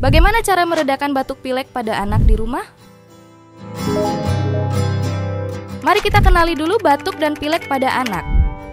Bagaimana cara meredakan batuk pilek pada anak di rumah? Mari kita kenali dulu batuk dan pilek pada anak.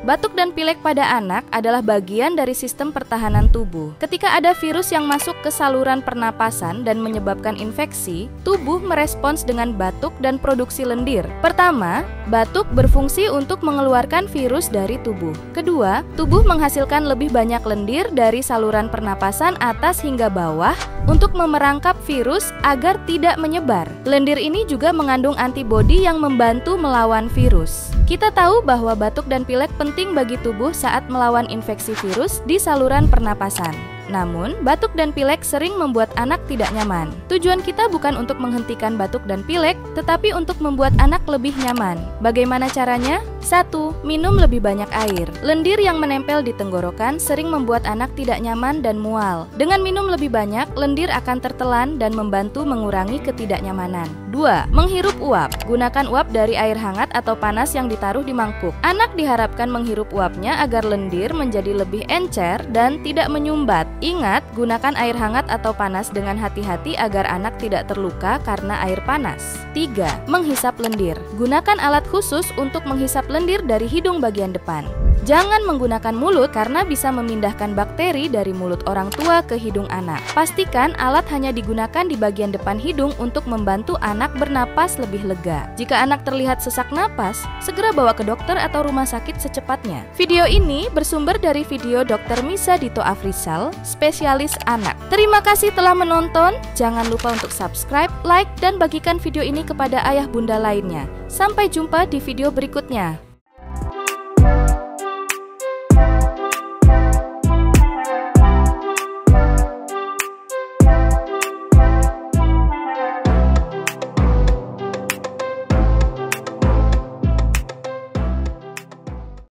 Batuk dan pilek pada anak adalah bagian dari sistem pertahanan tubuh. Ketika ada virus yang masuk ke saluran pernapasan dan menyebabkan infeksi, tubuh merespons dengan batuk dan produksi lendir. Pertama, batuk berfungsi untuk mengeluarkan virus dari tubuh. Kedua, tubuh menghasilkan lebih banyak lendir dari saluran pernapasan atas hingga bawah untuk memerangkap virus agar tidak menyebar. Lendir ini juga mengandung antibodi yang membantu melawan virus. Kita tahu bahwa batuk dan pilek penting bagi tubuh saat melawan infeksi virus di saluran pernapasan. Namun, batuk dan pilek sering membuat anak tidak nyaman. Tujuan kita bukan untuk menghentikan batuk dan pilek, tetapi untuk membuat anak lebih nyaman. Bagaimana caranya? 1. Minum lebih banyak air. Lendir yang menempel di tenggorokan sering membuat anak tidak nyaman dan mual. Dengan minum lebih banyak, lendir akan tertelan dan membantu mengurangi ketidaknyamanan. 2. Menghirup uap. Gunakan uap dari air hangat atau panas yang ditaruh di mangkuk. Anak diharapkan menghirup uapnya agar lendir menjadi lebih encer dan tidak menyumbat. Ingat, gunakan air hangat atau panas dengan hati-hati agar anak tidak terluka karena air panas. 3. Menghisap lendir. Gunakan alat khusus untuk menghisap lendir dari hidung bagian depan. Jangan menggunakan mulut karena bisa memindahkan bakteri dari mulut orang tua ke hidung anak. Pastikan alat hanya digunakan di bagian depan hidung untuk membantu anak bernapas lebih lega. Jika anak terlihat sesak napas, segera bawa ke dokter atau rumah sakit secepatnya. Video ini bersumber dari video Dr. Misa Dito Afrizal, spesialis anak. Terima kasih telah menonton. Jangan lupa untuk subscribe, like, dan bagikan video ini kepada ayah bunda lainnya. Sampai jumpa di video berikutnya.